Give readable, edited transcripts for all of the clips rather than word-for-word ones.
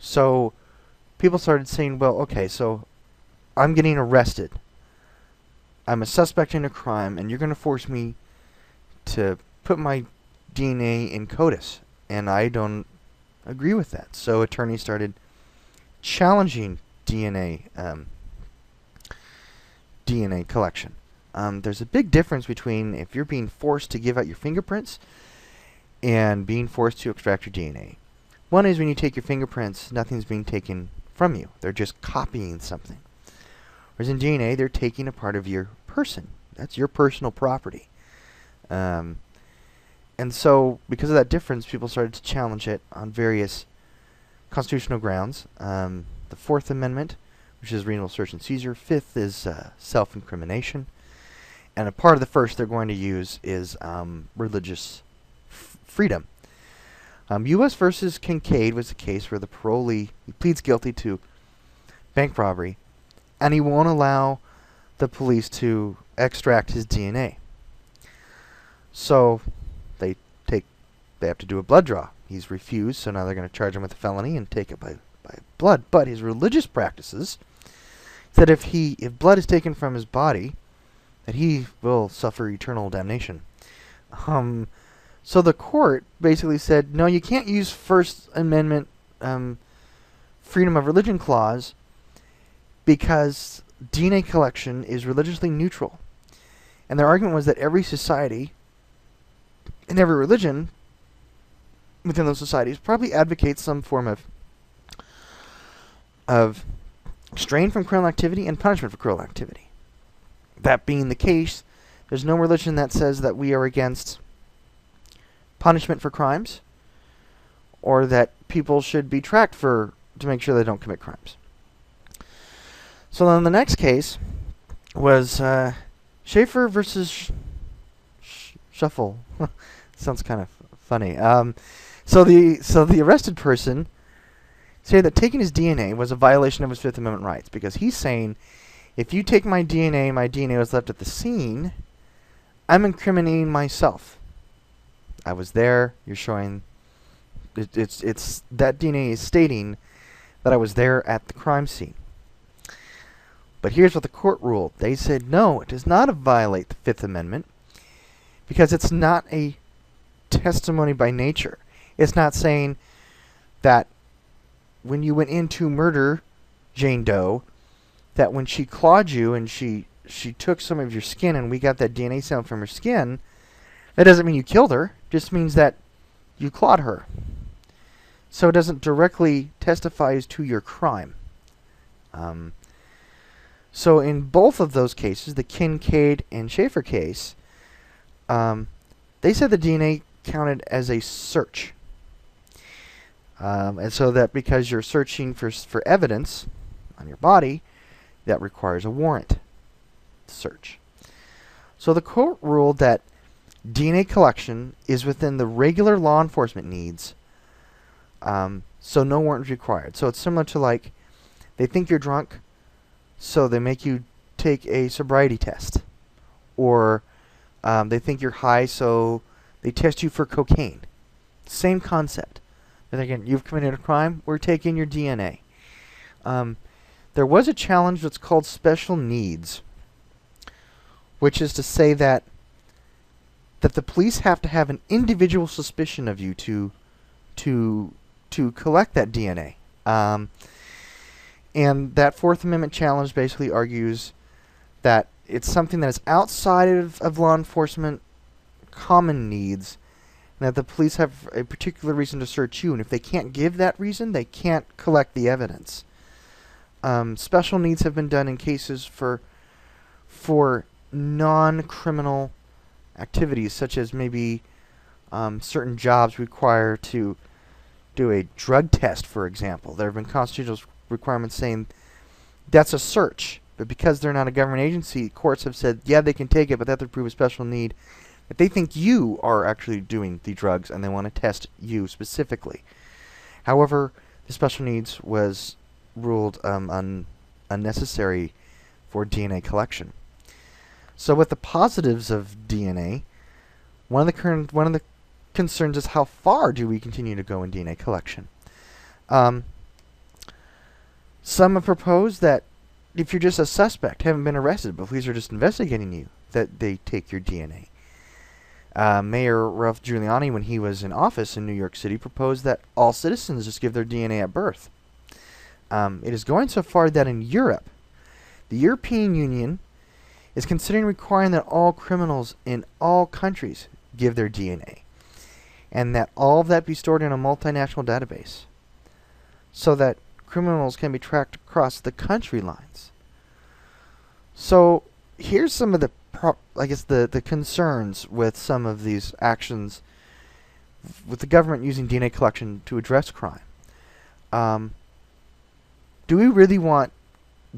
So people started saying, well, okay, so I'm getting arrested. I'm a suspect in a crime, and you're going to force me to put my DNA in CODIS. And I don't agree with that. So attorneys started challenging DNA collection. There's a big difference between if you're being forced to give out your fingerprints and being forced to extract your DNA. One is when you take your fingerprints, nothing's being taken from you. They're just copying something. Whereas in DNA, they're taking a part of your person. That's your personal property. And so, because of that difference, people started to challenge it on various constitutional grounds. The Fourth Amendment, which is reasonable search and seizure. Fifth is self-incrimination. And a part of the first they're going to use is religious freedom. U.S. versus Kincaid was a case where the parolee he pleads guilty to bank robbery, and he won't allow the police to extract his DNA. So they have to do a blood draw. He's refused, so now they're going to charge him with a felony and take it by blood. But his religious practices said if blood is taken from his body, that he will suffer eternal damnation. So the court basically said, no, you can't use First Amendment freedom of religion clause because DNA collection is religiously neutral. And their argument was that every society and every religion within those societies probably advocates some form of restraint from criminal activity and punishment for criminal activity. That being the case, there's no religion that says that we are against punishment for crimes or that people should be tracked to make sure they don't commit crimes. So then the next case was Schaefer versus Shuffle. Sounds kind of funny. So the arrested person said that taking his DNA was a violation of his Fifth Amendment rights because he's saying, if you take my DNA was left at the scene, I'm incriminating myself. I was there. You're showing it's that DNA is stating that I was there at the crime scene. But here's what the court ruled. They said, no, it does not violate the Fifth Amendment because it's not a testimony by nature. It's not saying that when you went in to murder Jane Doe, that when she clawed you and she took some of your skin and we got that DNA sample from her skin, that doesn't mean you killed her. It just means that you clawed her. So it doesn't directly testify as to your crime. So in both of those cases, the Kincaid and Schaefer case, they said the DNA counted as a search. And so that because you're searching for evidence on your body, that requires a warrant to search. So the court ruled that DNA collection is within the regular law enforcement needs, so no warrant is required. So it's similar to like, they think you're drunk, so they make you take a sobriety test. Or they think you're high, so they test you for cocaine. Same concept. They're thinking, you've committed a crime, we're taking your DNA. There was a challenge that's called special needs, which is to say that the police have to have an individual suspicion of you to collect that DNA. And that Fourth Amendment challenge basically argues that it's something that is outside of law enforcement common needs, and that the police have a particular reason to search you, and if they can't give that reason, they can't collect the evidence. Special needs have been done in cases for non-criminal activities, such as maybe certain jobs require to do a drug test, for example. There have been constitutional requirements saying that's a search, but because they're not a government agency, courts have said, yeah, they can take it, but they have to prove a special need. If they think you are actually doing the drugs and they want to test you specifically. However, the special needs was ruled unnecessary for DNA collection. So with the positives of DNA, one of the concerns is how far do we continue to go in DNA collection? Some have proposed that if you're just a suspect, haven't been arrested, but police are just investigating you, that they take your DNA. Mayor Ralph Giuliani, when he was in office in New York City, proposed that all citizens just give their DNA at birth. It is going so far that in Europe, the European Union is considering requiring that all criminals in all countries give their DNA, and that all of that be stored in a multinational database, so that criminals can be tracked across the country lines. So here's some of the the concerns with some of these actions with the government using DNA collection to address crime. Do we really want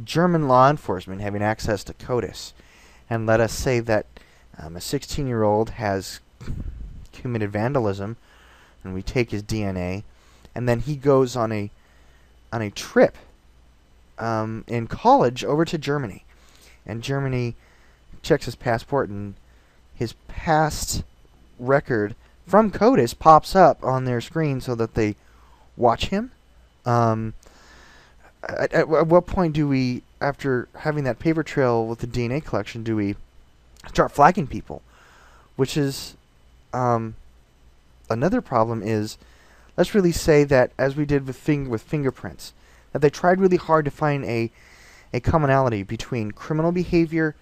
German law enforcement having access to CODIS? And let us say that a 16-year-old has committed vandalism, and we take his DNA, and then he goes on a trip in college over to Germany, and Germany checks his passport, and his past record from CODIS pops up on their screen so that they watch him. At what point do we, after having that paper trail with the DNA collection, do we start flagging people? Which is another problem is, let's really say that, as we did with fingerprints, that they tried really hard to find a commonality between criminal behavior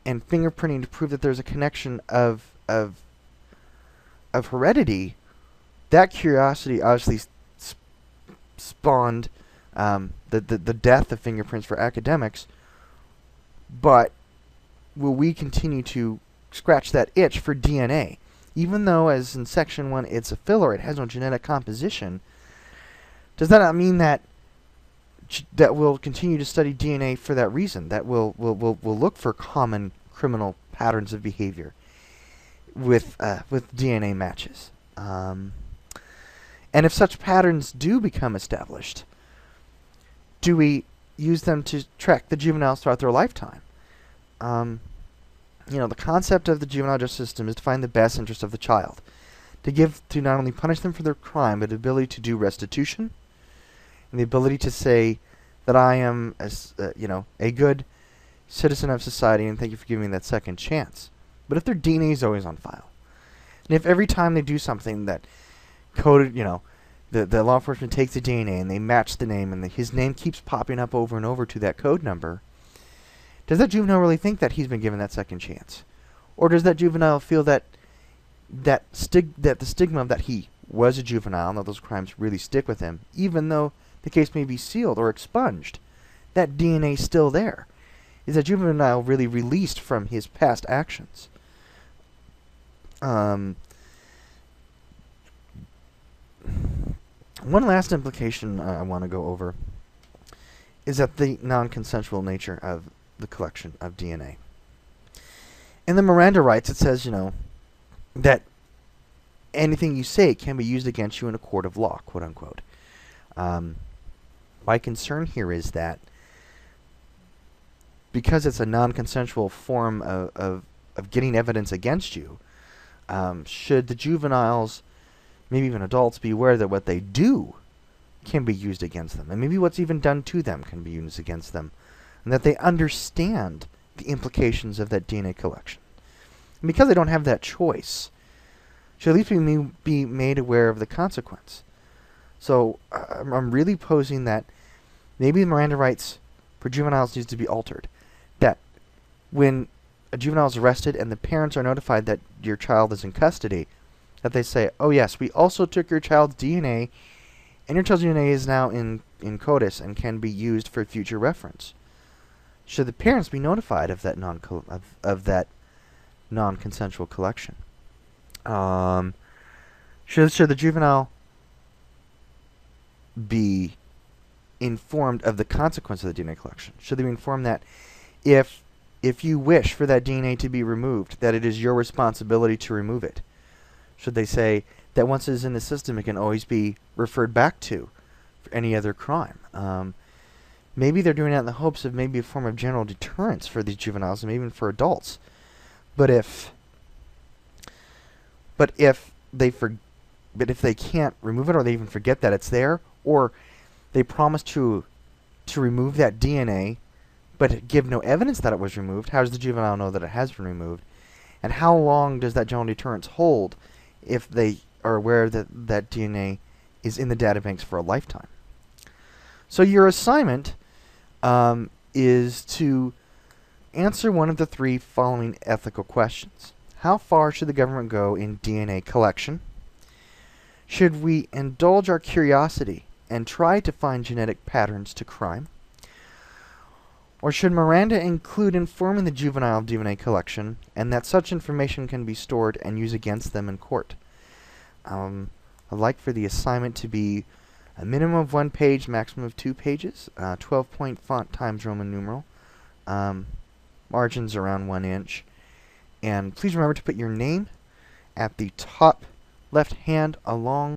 and fingerprinting to prove that there's a connection of heredity. That curiosity obviously spawned the death of fingerprints for academics. But will we continue to scratch that itch for DNA? Even though, as in Section 1, it's a filler, it has no genetic composition, does that not mean that we'll continue to study DNA for that reason? That we'll look for common criminal patterns of behavior with DNA matches. And if such patterns do become established, do we use them to track the juveniles throughout their lifetime? The concept of the juvenile justice system is to find the best interest of the child, to not only punish them for their crime, but the ability to do restitution, and the ability to say that I am, a good citizen of society, and thank you for giving me that second chance. But if their DNA is always on file, and if every time they do something that coded, the law enforcement takes the DNA and they match the name, and his name keeps popping up over and over to that code number, does that juvenile really think that he's been given that second chance? Or does that juvenile feel that the stigma that he was a juvenile and that those crimes really stick with him, even though the case may be sealed or expunged, that DNA is still there? Is that juvenile really released from his past actions? One last implication I want to go over is that the non-consensual nature of the collection of DNA. In the Miranda rights, it says, that anything you say can be used against you in a court of law, quote unquote. My concern here is that because it's a non-consensual form of getting evidence against you, should the juveniles, maybe even adults, be aware that what they do can be used against them, and maybe what's even done to them can be used against them, and that they understand the implications of that DNA collection. And because they don't have that choice, should at least be made aware of the consequence. So I'm really posing that maybe the Miranda rights for juveniles needs to be altered. That when a juvenile is arrested and the parents are notified that your child is in custody, that they say, oh yes, we also took your child's DNA, and your child's DNA is now in CODIS and can be used for future reference. Should the parents be notified of that non-consensual collection? Should the juvenile be informed of the consequence of the DNA collection? Should they be informed that if you wish for that DNA to be removed, that it is your responsibility to remove it? Should they say that once it is in the system, it can always be referred back to for any other crime? Maybe they're doing that in the hopes of maybe a form of general deterrence for these juveniles and maybe even for adults. But if they can't remove it, or they even forget that it's there, or they promise to to remove that DNA, but give no evidence that it was removed, how does the juvenile know that it has been removed? And how long does that general deterrence hold if they are aware that that DNA is in the databanks for a lifetime? So your assignment is to answer one of the three following ethical questions. How far should the government go in DNA collection? Should we indulge our curiosity and try to find genetic patterns to crime? Or should Miranda include informing the juvenile of DNA collection and that such information can be stored and used against them in court? I'd like for the assignment to be a minimum of 1 page, maximum of 2 pages, 12-point font times Roman numeral, margins around 1 inch. And please remember to put your name at the top left hand along